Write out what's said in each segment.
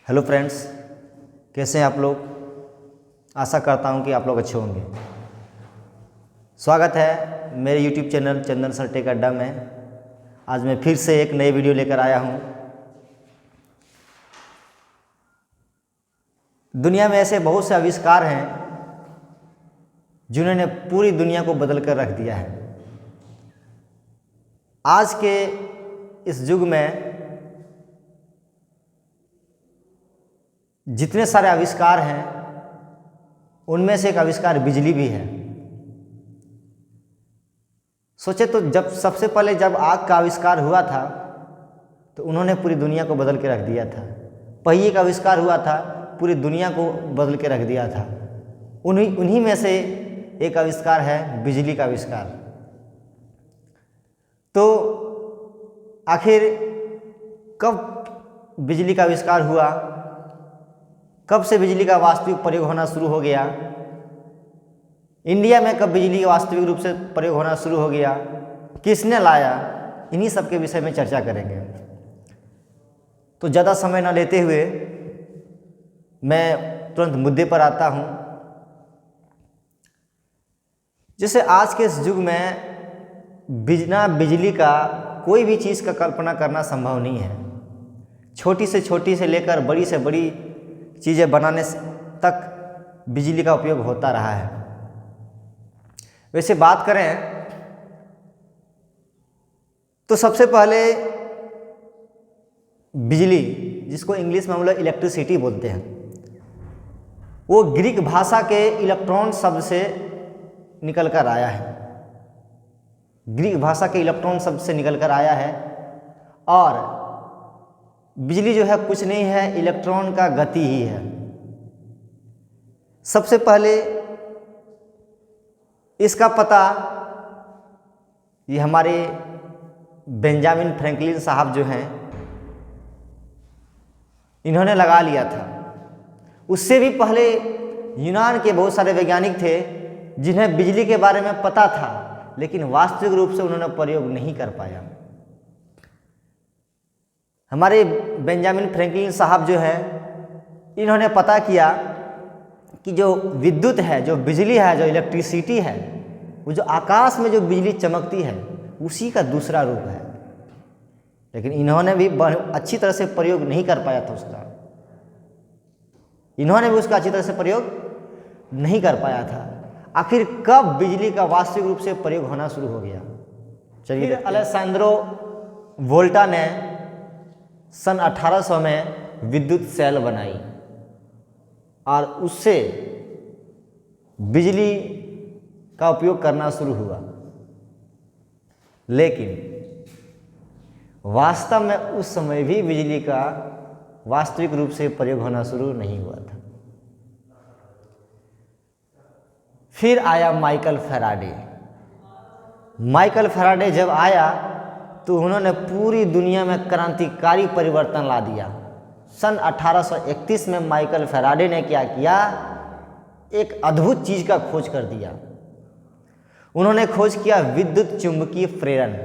Hello friends, कैसे हैं आप लोग। आशा करता हूं कि आप लोग अच्छे होंगे। स्वागत है मेरे यूट्यूब चैनल चंदन सर टेक अड्डा में। आज मैं फिर से एक नए वीडियो लेकर आया हूं। दुनिया में ऐसे बहुत से आविष्कार हैं जिन्होंने पूरी दुनिया को बदल कर रख दिया है। आज के इस युग में जितने सारे आविष्कार हैं उनमें से एक आविष्कार बिजली भी है। सोचे तो जब सबसे पहले जब आग का आविष्कार हुआ था तो उन्होंने पूरी दुनिया को बदल के रख दिया था। पहिए का आविष्कार हुआ था, पूरी दुनिया को बदल के रख दिया था। उन्हीं में से एक आविष्कार है बिजली का आविष्कार। तो आखिर कब बिजली का आविष्कार हुआ, कब से बिजली का वास्तविक प्रयोग होना शुरू हो गया, इंडिया में कब बिजली का वास्तविक रूप से प्रयोग होना शुरू हो गया, किसने लाया, इन्हीं सब के विषय में चर्चा करेंगे। तो ज़्यादा समय न लेते हुए मैं तुरंत मुद्दे पर आता हूँ। जैसे आज के इस युग में बिना बिजली का कोई भी चीज़ का कल्पना करना संभव नहीं है। छोटी से लेकर बड़ी से बड़ी चीज़ें बनाने तक बिजली का उपयोग होता रहा है। वैसे बात करें तो सबसे पहले बिजली, जिसको इंग्लिश में हम लोग इलेक्ट्रिसिटी बोलते हैं, वो ग्रीक भाषा के इलेक्ट्रॉन शब्द से निकल कर आया है। ग्रीक भाषा के इलेक्ट्रॉन शब्द से निकल कर आया है। और बिजली जो है कुछ नहीं है, इलेक्ट्रॉन का गति ही है। सबसे पहले इसका पता ये हमारे बेंजामिन फ्रैंकलिन साहब जो हैं, इन्होंने लगा लिया था। उससे भी पहले यूनान के बहुत सारे वैज्ञानिक थे जिन्हें बिजली के बारे में पता था, लेकिन वास्तविक रूप से उन्होंने प्रयोग नहीं कर पाया। हमारे बेंजामिन फ्रैंकलिन साहब जो है, इन्होंने पता किया कि जो विद्युत है, जो बिजली है, जो इलेक्ट्रिसिटी है, वो जो आकाश में जो बिजली चमकती है उसी का दूसरा रूप है। लेकिन इन्होंने भी अच्छी तरह से प्रयोग नहीं कर पाया था उसका। इन्होंने भी उसका अच्छी तरह से प्रयोग नहीं कर पाया था। आखिर कब बिजली का वास्तविक रूप से प्रयोग होना शुरू हो गया, चलिए। अलेसैंड्रो वोल्टा ने सन 1800 में विद्युत सेल बनाई और उससे बिजली का उपयोग करना शुरू हुआ। लेकिन वास्तव में उस समय भी बिजली का वास्तविक रूप से प्रयोग होना शुरू नहीं हुआ था। फिर आया माइकल फैराडे। माइकल फैराडे जब आया तो उन्होंने पूरी दुनिया में क्रांतिकारी परिवर्तन ला दिया। सन 1831 में माइकल फैराडे ने क्या किया, एक अद्भुत चीज का खोज कर दिया। उन्होंने खोज किया विद्युत चुंबकीय प्रेरण।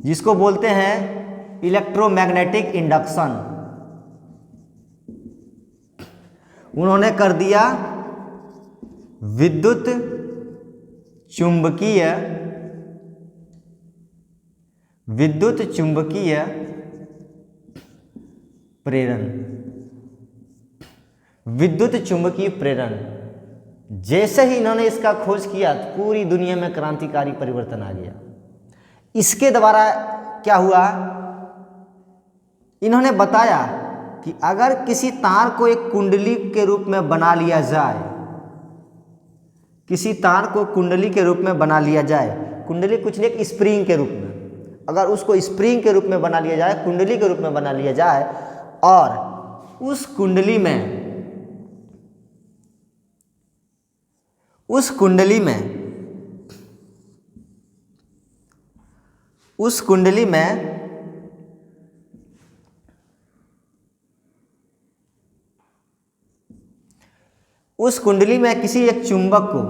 जिसको बोलते हैं इलेक्ट्रोमैग्नेटिक इंडक्शन। उन्होंने कर दिया विद्युत चुंबकीय प्रेरण। विद्युत चुंबकीय प्रेरण जैसे ही इन्होंने इसका खोज किया तो पूरी दुनिया में क्रांतिकारी परिवर्तन आ गया। इसके द्वारा क्या हुआ, इन्होंने बताया कि अगर किसी तार को एक कुंडली के रूप में बना लिया जाए, किसी तार को कुंडली के रूप में बना लिया जाए, कुंडली कुछ नहीं, एक स्प्रिंग के रूप में, अगर उसको स्प्रिंग के रूप में बना लिया जाए, कुंडली के रूप में बना लिया जाए, और उस कुंडली में किसी एक चुंबक को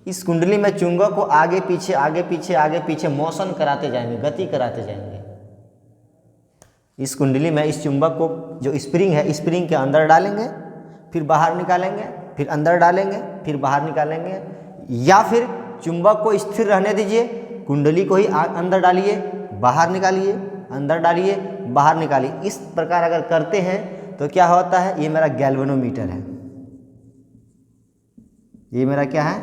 इस कुंडली में चुंबक को आगे पीछे आगे पीछे आगे पीछे मोशन कराते जाएंगे, गति कराते जाएंगे। इस कुंडली में इस चुंबक को जो स्प्रिंग है, स्प्रिंग के अंदर डालेंगे, फिर बाहर निकालेंगे, फिर अंदर डालेंगे, फिर बाहर निकालेंगे, या फिर चुंबक को स्थिर रहने दीजिए, कुंडली को ही अंदर डालिए, बाहर निकालिए, अंदर डालिए, बाहर निकालिए। इस प्रकार अगर करते हैं तो क्या होता है, ये मेरा गैल्वेनोमीटर है। ये मेरा क्या है,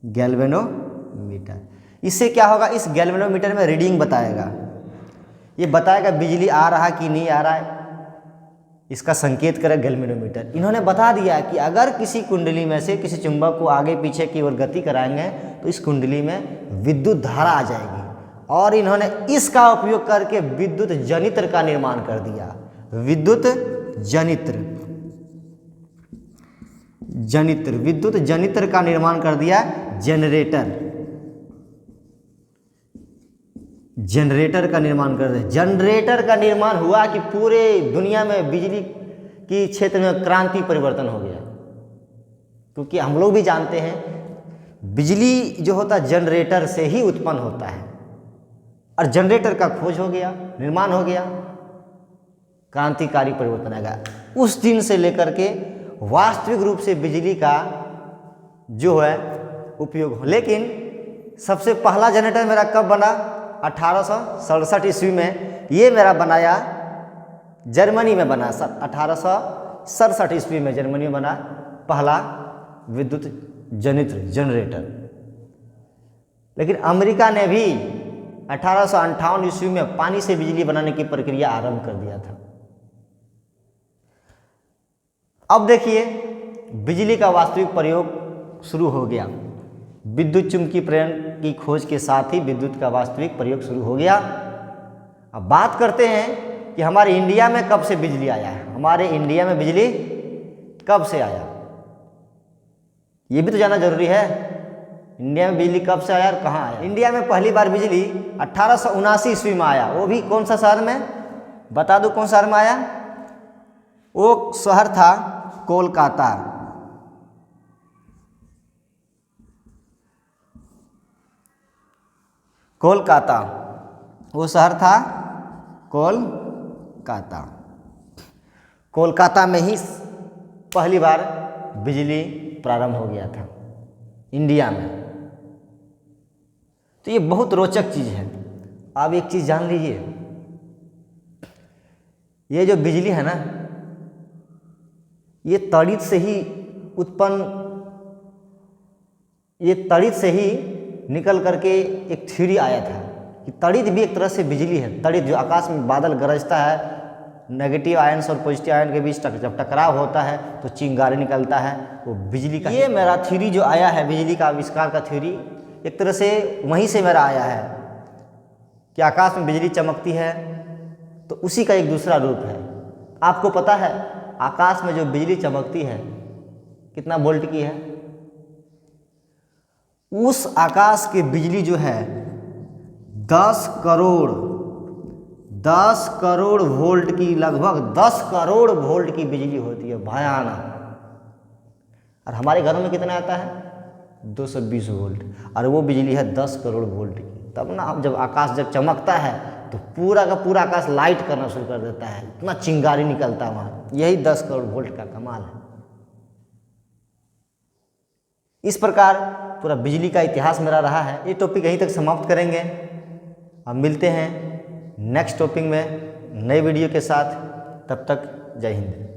गैल्वेनोमीटर। इससे क्या होगा, इस गैल्वेनोमीटर में रीडिंग बताएगा, ये बताएगा बिजली आ रहा कि नहीं आ रहा है, इसका संकेत करेगा गैल्वेनोमीटर। इन्होंने बता दिया कि अगर किसी कुंडली में से किसी चुंबक को आगे पीछे की ओर गति कराएंगे तो इस कुंडली में विद्युत धारा आ जाएगी, और इन्होंने इसका उपयोग करके विद्युत जनित्र का निर्माण कर दिया। विद्युत जनित्र, विद्युत जनित्र का निर्माण कर दिया। जनरेटर का निर्माण कर दिया। जनरेटर का निर्माण हुआ कि पूरे दुनिया में बिजली की क्षेत्र में क्रांति परिवर्तन हो गया, क्योंकि हम लोग भी जानते हैं बिजली जो होता है जनरेटर से ही उत्पन्न होता है, और जनरेटर का खोज हो गया, निर्माण हो गया, क्रांतिकारी परिवर्तन आ गया। उस दिन से लेकर के वास्तविक रूप से बिजली का जो है उपयोग हो। लेकिन सबसे पहला जनरेटर मेरा कब बना, 1867 ईस्वी में। ये मेरा बनाया जर्मनी में बना, 1867 ईस्वी में जर्मनी में बना पहला विद्युत जनित्र जनरेटर। लेकिन अमेरिका ने भी 1858 ईस्वी में पानी से बिजली बनाने की प्रक्रिया आरंभ कर दिया था। अब देखिए बिजली का वास्तविक प्रयोग शुरू हो गया। विद्युत चुम्बकीय प्रेरण की खोज के साथ ही विद्युत का वास्तविक प्रयोग शुरू हो गया। अब बात करते हैं कि हमारे इंडिया में कब से बिजली आया है। हमारे इंडिया में बिजली कब से आया, ये भी तो जानना जरूरी है। इंडिया में बिजली कब से आया और कहाँ आया। इंडिया में पहली बार बिजली 1879 ईस्वी में आया। वो भी कौन सा शहर में, बता दो कौन शहर में आया। वो शहर था कोलकाता। कोलकाता, वो शहर था कोलकाता। कोलकाता में ही पहली बार बिजली प्रारंभ हो गया था इंडिया में। तो ये बहुत रोचक चीज़ है। आप एक चीज़ जान लीजिए, ये जो बिजली है ना, ये तड़ित से ही उत्पन्न, ये तड़ित से ही निकल करके एक थ्योरी आया था कि तड़ित भी एक तरह से बिजली है। तड़ित जो आकाश में बादल गरजता है, नेगेटिव आयन्स और पॉजिटिव आयन के बीच जब टकराव होता है तो चिंगारी निकलता है, वो बिजली का। ये मेरा थ्योरी जो आया है, बिजली का आविष्कार का थ्योरी, एक तरह से वहीं से मेरा आया है कि आकाश में बिजली चमकती है तो उसी का एक दूसरा रूप है। आपको पता है आकाश में जो बिजली चमकती है कितना वोल्ट की है। उस आकाश की बिजली जो है 10 करोड़ वोल्ट की, लगभग 10 करोड़ वोल्ट की बिजली होती है, भयानक। और हमारे घरों में कितना आता है, 220 वोल्ट, और वो बिजली है 10 करोड़ वोल्ट की। तब ना जब आकाश जब चमकता है तो पूरा का पूरा आकाश लाइट करना शुरू कर देता है, इतना चिंगारी निकलता है वहाँ। यही 10 करोड़ वोल्ट का कमाल है। इस प्रकार पूरा बिजली का इतिहास मेरा रहा है। ये टॉपिक यहीं तक समाप्त करेंगे। अब मिलते हैं नेक्स्ट टॉपिक में नए वीडियो के साथ। तब तक जय हिंद।